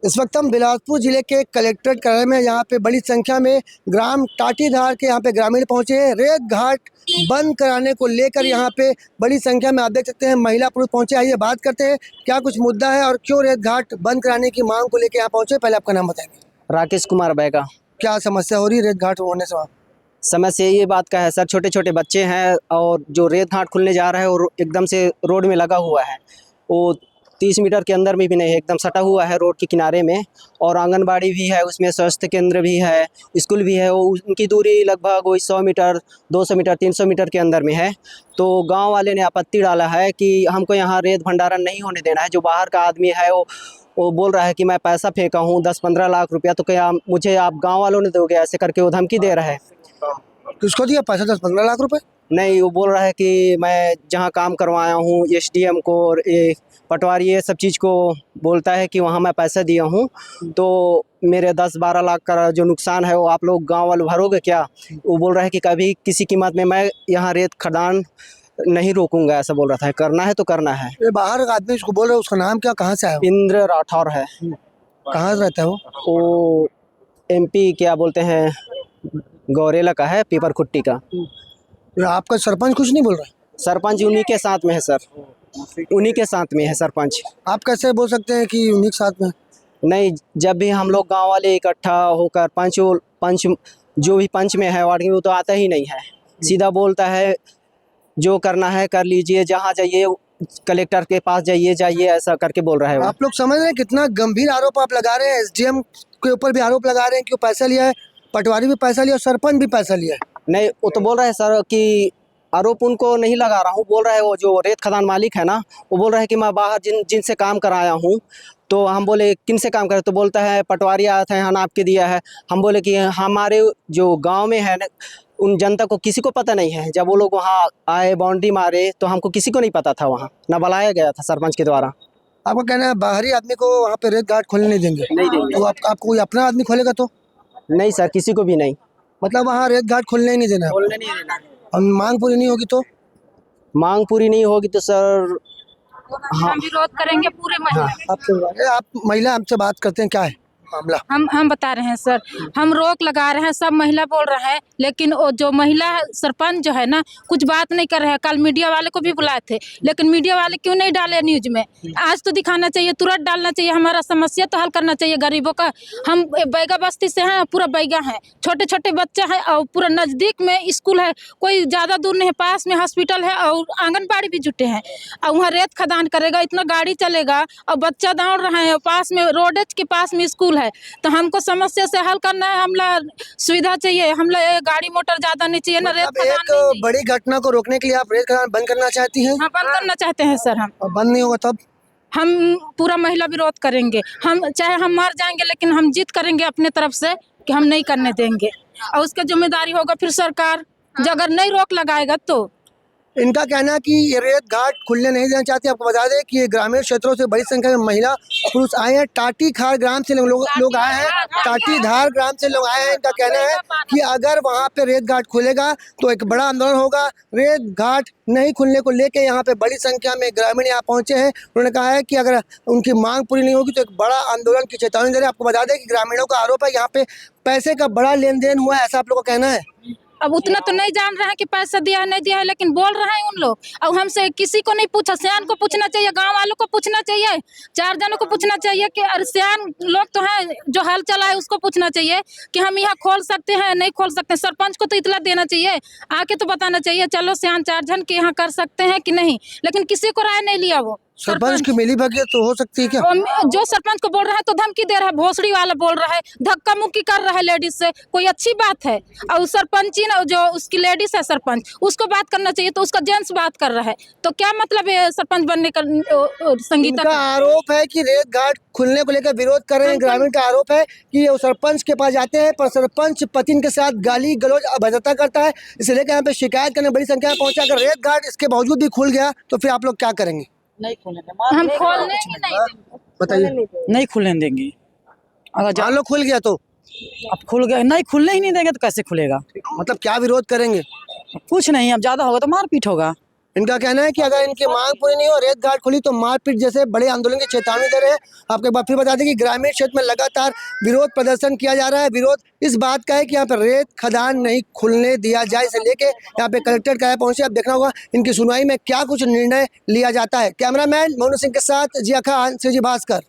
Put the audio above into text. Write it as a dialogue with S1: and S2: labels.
S1: इस वक्त हम बिलासपुर जिले के कलेक्ट्रेट कार्यालय में यहाँ पे बड़ी संख्या में ग्राम टाटीधार के यहाँ पे ग्रामीण पहुँचे हैं। रेत घाट बंद कराने को लेकर यहाँ पे बड़ी संख्या में आप देख सकते हैं महिला पुरुष पहुँचे। आइए बात करते हैं क्या कुछ मुद्दा है और क्यों रेत घाट बंद कराने की मांग को लेकर यहाँ पहुँचे। पहले आपका नाम बताएंगे।
S2: राकेश कुमार बैगा।
S1: क्या समस्या हो रही है रेत घाट होने से?
S2: समस्या ये बात का है सर, छोटे छोटे बच्चे हैं और जो रेत घाट खुलने जा रहा है और एकदम से रोड में लगा हुआ है, वो 30 मीटर के अंदर में भी नहीं है, एकदम सटा हुआ है रोड के किनारे में। और आंगनबाड़ी भी है, उसमें स्वास्थ्य केंद्र भी है, स्कूल भी है। वो उनकी दूरी लगभग वही 100 मीटर 200 मीटर 300 मीटर के अंदर में है। तो गांव वाले ने आपत्ति डाला है कि हमको यहाँ रेत भंडारण नहीं होने देना है। जो बाहर का आदमी है वो बोल रहा है कि मैं पैसा फेंका हूँ 10-15 लाख रुपया, तो क्या मुझे आप गाँव वालों ने दोगे, ऐसे करके वो धमकी दे रहा है।
S1: किसको दिया पैसा 10-15 लाख रुपए?
S2: नहीं, वो बोल रहा है कि मैं जहाँ काम करवाया हूँ एसडीएम को और पटवारी ये सब चीज़ को बोलता है कि वहाँ मैं पैसा दिया हूँ, तो मेरे 10-12 लाख का जो नुकसान है वो आप लोग गांव वाले भरोगे क्या। वो बोल रहा है कि कभी किसी कीमत में मैं यहाँ रेत खदान नहीं रोकूंगा, ऐसा बोल रहा था। करना है तो करना है।
S1: ये बाहर का आदमी इसको बोल रहे हैं, उसका नाम क्या, कहाँ से आया?
S2: इंद्र राठौर है।
S1: कहाँ रहता है
S2: वो MP क्या बोलते हैं, गौरेला का है, पीपर खुट्टी का।
S1: आपका सरपंच कुछ नहीं बोल रहा?
S2: सरपंच उन्हीं के साथ में है सर, उन्हीं के साथ में है सरपंच।
S1: आप कैसे बोल सकते हैं कि उन्हीं के साथ में?
S2: नहीं, जब भी हम लोग गांव वाले इकट्ठा होकर पंच जो भी पंच में है वार्ड में, वो तो आता ही नहीं है। सीधा बोलता है जो करना है कर लीजिए, जहाँ जाइए कलेक्टर के पास जाइए, ऐसा करके बोल रहा है वो।
S1: आप लोग समझ रहे हैं कितना गंभीर आरोप आप लगा रहे हैं? SDM के ऊपर भी आरोप लगा रहे हैं कि वो पैसा लिया है, पटवारी भी पैसा लिया और सरपंच भी पैसा लिया है।
S2: नहीं, वो तो बोल रहा है सर कि आरोप उनको नहीं लगा रहा हूँ। बोल रहा है वो जो रेत खदान मालिक है ना, वो बोल रहा है कि मैं बाहर जिनसे काम कराया हूँ। तो हम बोले किन से काम करे, तो बोलता है पटवारी आया था यहाँ नाप के दिया है। हम बोले कि हमारे जो गांव में है उन जनता को किसी को पता नहीं है। जब वो लोग वहाँ आए बाउंड्री मारे तो हमको किसी को नहीं पता था, वहाँ ना बुलाया गया था सरपंच के द्वारा।
S1: आपका कहना है बाहरी आदमी को वहाँ पे रेत घाट खोलने नहीं देंगे?
S2: नहीं देंगे।
S1: तो आपको कोई अपना आदमी खोलेगा तो?
S2: नहीं सर, किसी को भी नहीं।
S1: मतलब वहाँ रेत घाट खोलने ही नहीं देना है?
S2: खोलने नहीं देना।
S1: और मांग पूरी नहीं होगी तो?
S2: मांग पूरी नहीं होगी तो सर
S3: हम विरोध करेंगे पूरे महिला।
S1: आप महिला हमसे बात करते हैं, क्या है मामला?
S3: हम बता रहे हैं सर, हम रोक लगा रहे हैं, सब महिला बोल रहे हैं, लेकिन वो जो महिला सरपंच जो है ना कुछ बात नहीं कर रहे हैं। कल मीडिया वाले को भी बुलाए थे, लेकिन मीडिया वाले क्यों नहीं डाले न्यूज में? आज तो दिखाना चाहिए, तुरंत डालना चाहिए, हमारा समस्या तो हल करना चाहिए गरीबों का। हम बैगा बस्ती से हैं, पूरा बैगा है, छोटे छोटे बच्चे हैं और पूरा नज़दीक में स्कूल है, कोई ज़्यादा दूर नहीं है, पास में हॉस्पिटल है और आंगनबाड़ी भी जुटे हैं। और वहाँ रेत खदान करेगा, इतना गाड़ी चलेगा और बच्चा दौड़ रहे हैं, पास में रोडेज के पास में स्कूल है। तो हमको समस्या से हल करना है, हमला सुविधा चाहिए, हमला गाड़ी मोटर ज्यादा नहीं चाहिए ना। रेत
S1: मतलब
S3: खदान
S1: एक बड़ी घटना को रोकने के लिए आप रेत खदान बंद करना चाहती हैं?
S3: हाँ, बंद करना चाहते हैं सर। हम
S1: और बंद नहीं होगा तब
S3: हम पूरा महिला विरोध करेंगे। हम चाहे हम मर जाएंगे, लेकिन हम जीत करेंगे अपने तरफ से कि हम नहीं करने देंगे। और उसका जिम्मेदारी होगा फिर सरकार, जो अगर नहीं रोक लगाएगा तो।
S1: इनका कहना है कि ये रेत घाट खुलने नहीं देना चाहती। आपको बता दें कि ये ग्रामीण क्षेत्रों से बड़ी संख्या में महिला पुरुष आए हैं। टाटीधार ग्राम से लोग आए हैं, टाटीधार ग्राम से लोग आए हैं। इनका कहना है कि अगर वहाँ पे रेत घाट खुलेगा तो एक बड़ा आंदोलन होगा। रेत घाट नहीं खुलने को लेके यहाँ पे बड़ी संख्या में ग्रामीण यहाँ पहुँचे हैं। उन्होंने कहा है कि अगर उनकी मांग पूरी नहीं होगी तो एक बड़ा आंदोलन की चेतावनी दे रहे हैं। आपको बता दें कि ग्रामीणों का आरोप है यहाँ पे पैसे का बड़ा लेन देन हुआ है, ऐसा आप लोगों का कहना है?
S3: अब उतना तो नहीं जान रहे हैं कि पैसा दिया है नहीं दिया है, लेकिन बोल रहे हैं उन लोग। और हमसे किसी को नहीं पूछा, सियान को पूछना चाहिए, गांव वालों को पूछना चाहिए, 4 जनों को पूछना चाहिए कि अरे सियान लोग तो हैं जो हल चला है, उसको पूछना चाहिए कि हम यहाँ खोल सकते हैं नहीं खोल सकते। सरपंच को तो इतला देना चाहिए, आके तो बताना चाहिए चलो सियान 4 जन के यहाँ कर सकते हैं कि नहीं, लेकिन किसी को राय नहीं लिया। वो
S1: सरपंच की मिली भगत तो हो सकती है क्या?
S3: जो सरपंच को बोल रहा है तो धमकी दे रहा है, भोसड़ी वाला बोल रहा है, धक्का मुक्की कर रहा है लेडीज से, कोई अच्छी बात है? और सरपंची ना जो उसकी लेडीज है सरपंच, उसको बात करना चाहिए, तो उसका जेंट्स बात कर रहा है, तो क्या मतलब है सरपंच बनने का? संगीता
S1: का आरोप है कि रेत घाट खुलने को लेकर विरोध कर रहे हैं। ग्रामीण का आरोप है कि ये सरपंच के पास जाते हैं पर सरपंच पति के साथ गाली गलौज अभद्रता करता है, इसे लेकर यहाँ पे शिकायत करने बड़ी संख्या में पहुंचा। अगर रेत घाट इसके बावजूद भी खुल गया तो फिर आप लोग क्या करेंगे?
S3: नहीं खोलेंगे, हम खोलने ही नहीं देंगे।
S1: बताइए।
S4: नहीं खुलने देंगे। अगर
S1: मान लो खुल गया तो?
S4: अब खुल गया, नहीं खुलने ही नहीं देंगे तो कैसे खुलेगा?
S1: मतलब क्या विरोध करेंगे?
S4: कुछ नहीं, अब ज्यादा होगा तो मारपीट होगा।
S1: इनका कहना है कि अगर इनकी मांग पूरी नहीं हो, रेत घाट खुली तो मारपीट जैसे बड़े आंदोलन की चेतावनी दे रहे हैं। आपको एक बार फिर बता दें कि ग्रामीण क्षेत्र में लगातार विरोध प्रदर्शन किया जा रहा है। विरोध इस बात का है कि यहाँ पर रेत खदान नहीं खुलने दिया जाए, इसे लेके यहाँ पे कलेक्टर कार्यालय पहुंचे। अब देखना होगा इनकी सुनवाई में क्या कुछ निर्णय लिया जाता है। कैमरामैन मोनू सिंह के साथ जिया खान, श्रीजी भास्कर।